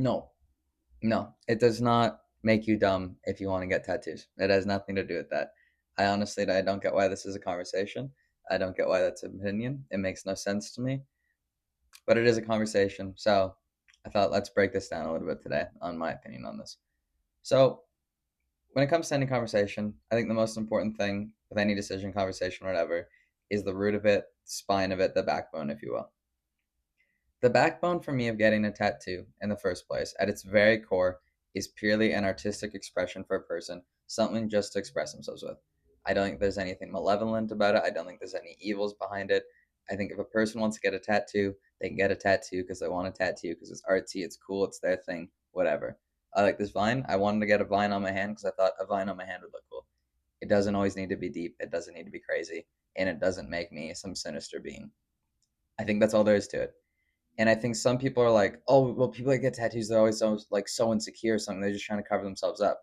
No, no, it does not make you dumb if you want to get tattoos. It has nothing to do with that. I don't get why this is a conversation. I don't get why that's an opinion. It makes no sense to me, but it is a conversation. So I thought let's break this down a little bit today on my opinion on this. So when it comes to any conversation, I think the most important thing with any decision, conversation, whatever, is the root of it, spine of it, the backbone, if you will. The backbone for me of getting a tattoo in the first place, at its very core, is purely an artistic expression for a person, something just to express themselves with. I don't think there's anything malevolent about it. I don't think there's any evils behind it. I think if a person wants to get a tattoo, they can get a tattoo because they want a tattoo because it's artsy, it's cool, it's their thing, whatever. I like this vine. I wanted to get a vine on my hand because I thought a vine on my hand would look cool. It doesn't always need to be deep, it doesn't need to be crazy, and it doesn't make me some sinister being. I think that's all there is to it. And I think some people are like, oh, well, people that get tattoos, they're always so insecure or something. They're just trying to cover themselves up.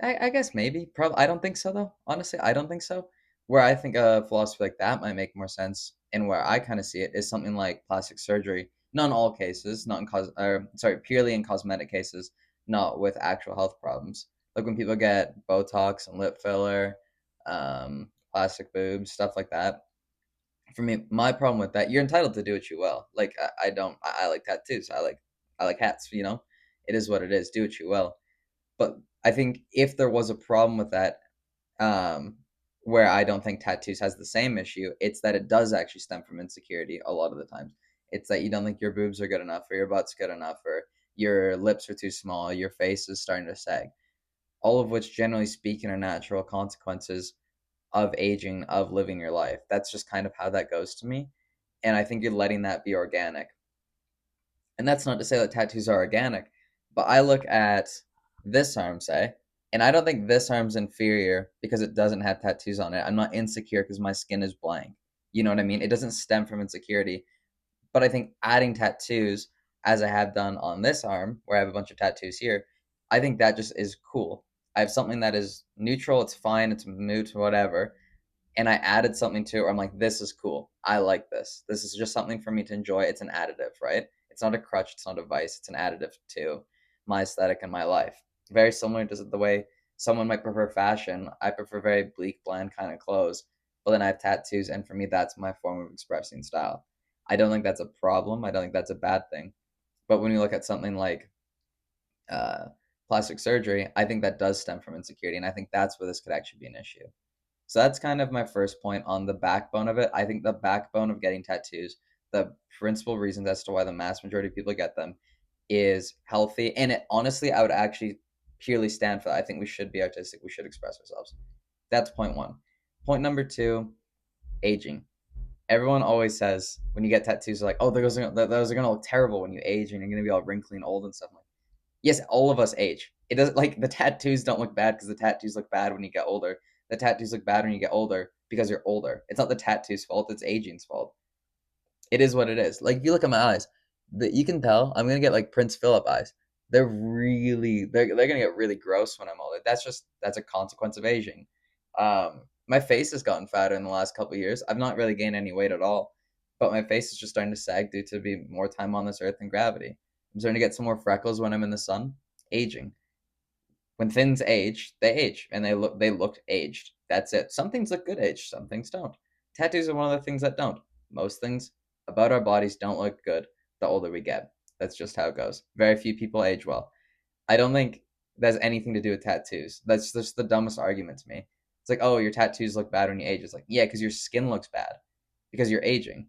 I guess maybe. Probably. I don't think so, though. Honestly, I don't think so. Where I think a philosophy like that might make more sense, and where I kind of see it is something like plastic surgery. Not in all cases, not in purely in cosmetic cases, not with actual health problems. Like when people get Botox and lip filler, plastic boobs, stuff like that. For me, my problem with that, you're entitled to do what you will. Like I don't, I like tattoos. I like hats. You know, it is what it is. Do what you will. But I think if there was a problem with that, um, where I don't think tattoos has the same issue, it's that it does actually stem from insecurity a lot of the times. It's that you don't think your boobs are good enough, or your butt's good enough, or your lips are too small, your face is starting to sag. All of which, generally speaking, are natural consequences of aging, of living your life. That's just kind of how that goes to me. And I think you're letting that be organic. And that's not to say that tattoos are organic, but I look at this arm, say, and I don't think this arm's inferior because it doesn't have tattoos on it. I'm not insecure because my skin is blank. You know what I mean? It doesn't stem from insecurity. But I think adding tattoos, as I have done on this arm, where I have a bunch of tattoos here, I think that just is cool. I have something that is neutral, it's fine, it's moot, whatever, and I added something to it where I'm like, this is cool. I like this. This is just something for me to enjoy. It's an additive, right? It's not a crutch. It's not a vice. It's an additive to my aesthetic and my life. Very similar to the way someone might prefer fashion. I prefer very bleak, bland kind of clothes. But then I have tattoos, and for me, that's my form of expressing style. I don't think that's a problem. I don't think that's a bad thing. But when you look at something like uh, plastic surgery, I think that does stem from insecurity, and I think that's where this could actually be an issue. So that's kind of my first point on the backbone of it. I think the backbone of getting tattoos, the principal reasons as to why the mass majority of people get them, is healthy. And it, honestly, I would actually purely stand for that. I think we should be artistic. We should express ourselves. That's point one. Point number two, aging. Everyone always says when you get tattoos, they're like, oh, those are going to look terrible when you age and you're going to be all wrinkly and old and stuff. Like, yes, all of us age. It doesn't like the tattoos don't look bad because the tattoos look bad when you get older. The tattoos look bad when you get older because you're older. It's not the tattoo's fault, it's aging's fault. It is what it is. Like if you look at my eyes, you can tell I'm gonna get like Prince Philip eyes. They're gonna get really gross when I'm older. That's a consequence of aging. My face has gotten fatter in the last couple of years. I've not really gained any weight at all, but my face is just starting to sag due to be more time on this earth and gravity. I'm starting to get some more freckles when I'm in the sun. Aging. When things age, they age and they look aged. That's it. Some things look good aged, some things don't. Tattoos are one of the things that don't. Most things about our bodies don't look good the older we get. That's just how it goes. Very few people age well. I don't think that has anything to do with tattoos. That's just the dumbest argument to me. It's like, oh, your tattoos look bad when you age. It's like, yeah, because your skin looks bad because you're aging.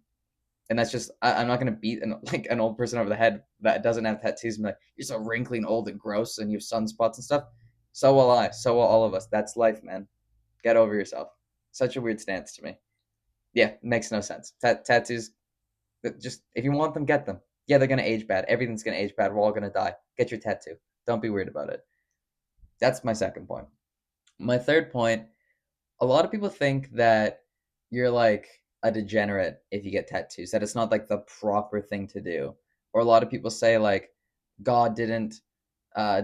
And that's just I'm not gonna beat like an old person over the head that doesn't have tattoos and be like, you're so wrinkly and old and gross and you have sunspots and stuff. So will I. So will all of us. That's life, man. Get over yourself. Such a weird stance to me. Yeah, it makes no sense. Tattoos, just if you want them, get them. Yeah, they're gonna age bad. Everything's gonna age bad. We're all gonna die. Get your tattoo. Don't be weird about it. That's my second point. My third point, a lot of people think that you're like a degenerate if you get tattoos, that it's not like the proper thing to do. Or a lot of people say like God didn't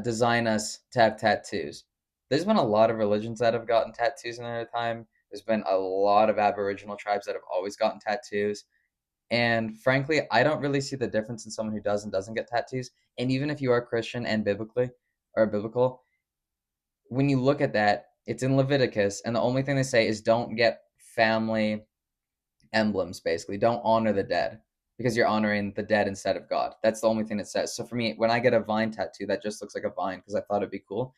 design us to have tattoos. There's been a lot of religions that have gotten tattoos in their time. There's been a lot of Aboriginal tribes that have always gotten tattoos. And frankly, I don't really see the difference in someone who does and doesn't get tattoos. And even if you are Christian and biblical, when you look at that, it's in Leviticus, and the only thing they say is don't get family emblems, basically. Don't honor the dead because you're honoring the dead instead of God. That's the only thing it says. So for me, when I get a vine tattoo that just looks like a vine because I thought it'd be cool,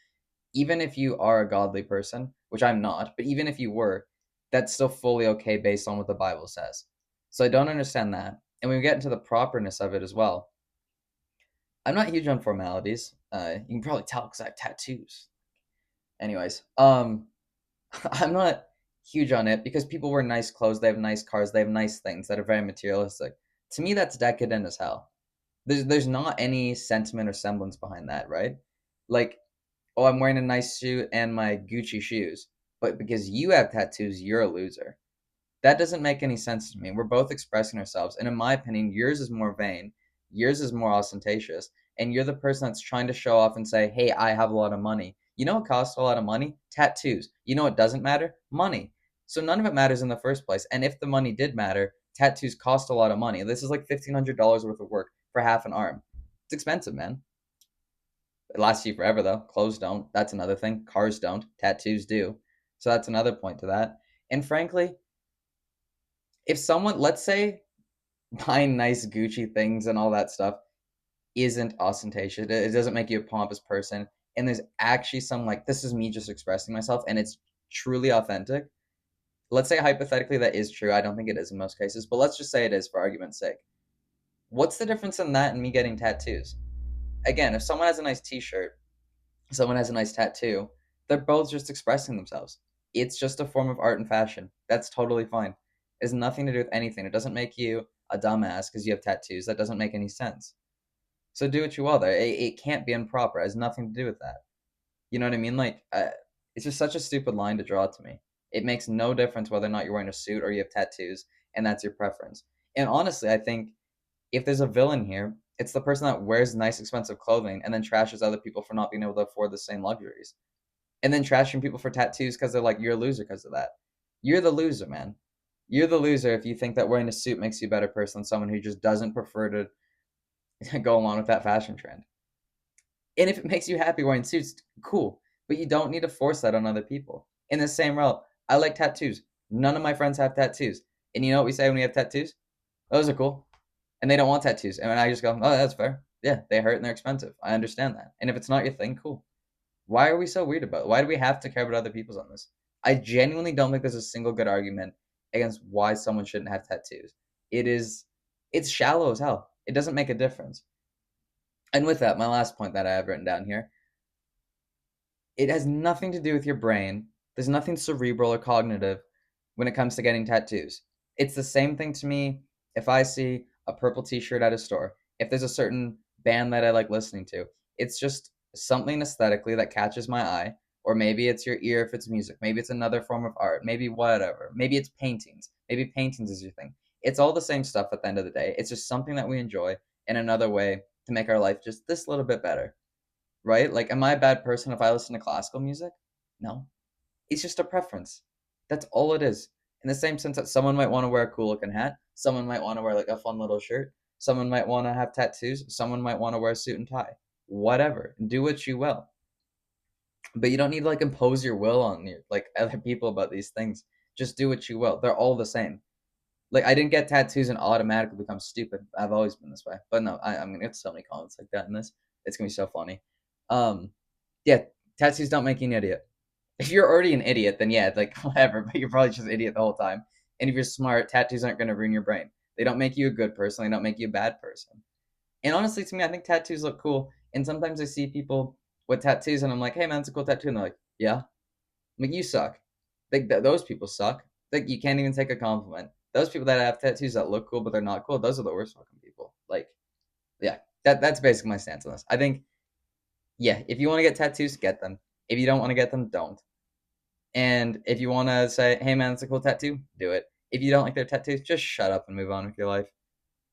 even if you are a godly person, which I'm not, but even if you were, that's still fully okay based on what the Bible says. So I don't understand that. And when we get into the properness of it as well, I'm not huge on formalities. You can probably tell because I have tattoos. Anyways, I'm not huge on it because people wear nice clothes, they have nice cars, they have nice things that are very materialistic. To me, that's decadent as hell. There's not any sentiment or semblance behind that, right? Like, oh, I'm wearing a nice suit and my Gucci shoes, but because you have tattoos, you're a loser. That doesn't make any sense to me. We're both expressing ourselves, and in my opinion, yours is more vain, yours is more ostentatious, and you're the person that's trying to show off and say, "Hey, I have a lot of money." You know what costs a lot of money? Tattoos. You know what doesn't matter? Money. So none of it matters in the first place. And if the money did matter, tattoos cost a lot of money. This is like $1,500 worth of work for half an arm. It's expensive, man. It lasts you forever though. Clothes don't. That's another thing. Cars don't. Tattoos do. So that's another point to that. And frankly, if someone, let's say, buying nice Gucci things and all that stuff isn't ostentatious, it doesn't make you a pompous person, and there's actually some like this is me just expressing myself, and it's truly authentic. Let's say hypothetically that is true. I don't think it is in most cases, but let's just say it is for argument's sake. What's the difference in that and me getting tattoos? Again, if someone has a nice T-shirt, someone has a nice tattoo, they're both just expressing themselves. It's just a form of art and fashion. That's totally fine. It has nothing to do with anything. It doesn't make you a dumbass because you have tattoos. That doesn't make any sense. So do what you will there. It can't be improper. It has nothing to do with that. You know what I mean? Like, it's just such a stupid line to draw to me. It makes no difference whether or not you're wearing a suit or you have tattoos, and that's your preference. And honestly, I think if there's a villain here, it's the person that wears nice, expensive clothing and then trashes other people for not being able to afford the same luxuries. And then trashing people for tattoos because they're like, you're a loser because of that. You're the loser, man. You're the loser if you think that wearing a suit makes you a better person than someone who just doesn't prefer to go along with that fashion trend. And if it makes you happy wearing suits, cool. But you don't need to force that on other people. In the same route, I like tattoos. None of my friends have tattoos. And you know what we say when we have tattoos? Those are cool. And they don't want tattoos. And I just go, oh, that's fair. Yeah, they hurt and they're expensive. I understand that. And if it's not your thing, cool. Why are we so weird about it? Why do we have to care about other people's on this? I genuinely don't think there's a single good argument against why someone shouldn't have tattoos. It is, it's shallow as hell. It doesn't make a difference. And with that, my last point that I have written down here, it has nothing to do with your brain. There's nothing cerebral or cognitive when it comes to getting tattoos. It's the same thing to me if I see a purple t-shirt at a store. If there's a certain band that I like listening to, it's just something aesthetically that catches my eye, or maybe it's your ear if it's music, maybe it's another form of art, maybe whatever. Maybe it's paintings. Maybe paintings is your thing. It's all the same stuff at the end of the day. It's just something that we enjoy in another way to make our life just this little bit better, right? Like, am I a bad person if I listen to classical music? No. It's just a preference. That's all it is. In the same sense that someone might want to wear a cool looking hat, someone might want to wear like a fun little shirt, someone might want to have tattoos, someone might want to wear a suit and tie. Whatever. Do what you will. But you don't need to like impose your will on your like other people about these things. Just do what you will. They're all the same. Like I didn't get tattoos and automatically become stupid. I've always been this way. But no, I'm gonna get so many comments like that in this. It's gonna be so funny. Um, yeah, tattoos don't make you an idiot. If you're already an idiot, then yeah, like whatever. But you're probably just an idiot the whole time. And if you're smart, tattoos aren't gonna ruin your brain. They don't make you a good person. They don't make you a bad person. And honestly, to me, I think tattoos look cool. And sometimes I see people with tattoos, and I'm like, "Hey, man, it's a cool tattoo." And they're like, "Yeah." I'm like, "You suck." Like those people suck. Like you can't even take a compliment. Those people that have tattoos that look cool but they're not cool, those are the worst fucking people. Like, yeah, that's basically my stance on this. I think, yeah, if you want to get tattoos, get them. If you don't want to get them, don't. And if you want to say, "Hey, man, it's a cool tattoo," do it. If you don't like their tattoos, just shut up and move on with your life.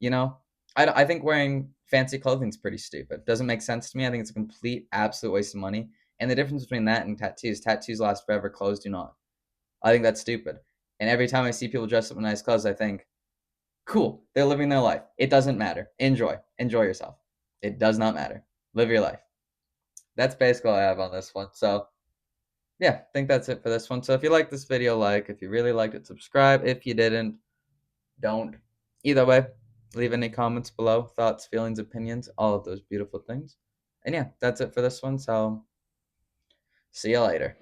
You know, I think wearing fancy clothing is pretty stupid. Doesn't make sense to me. I think it's a complete, absolute waste of money. And the difference between that and tattoos last forever, clothes do not. I think that's stupid. And every time I see people dressed up in nice clothes, I think, Cool. They're living their life. It doesn't matter. Enjoy. Enjoy yourself. It does not matter. Live your life. That's basically all I have on this one. So, yeah, I think that's it for this one. So, if you like this video, like. If you really liked it, subscribe. If you didn't, don't. Either way, leave any comments below. Thoughts, feelings, opinions, all of those beautiful things. And yeah, that's it for this one. So, see you later.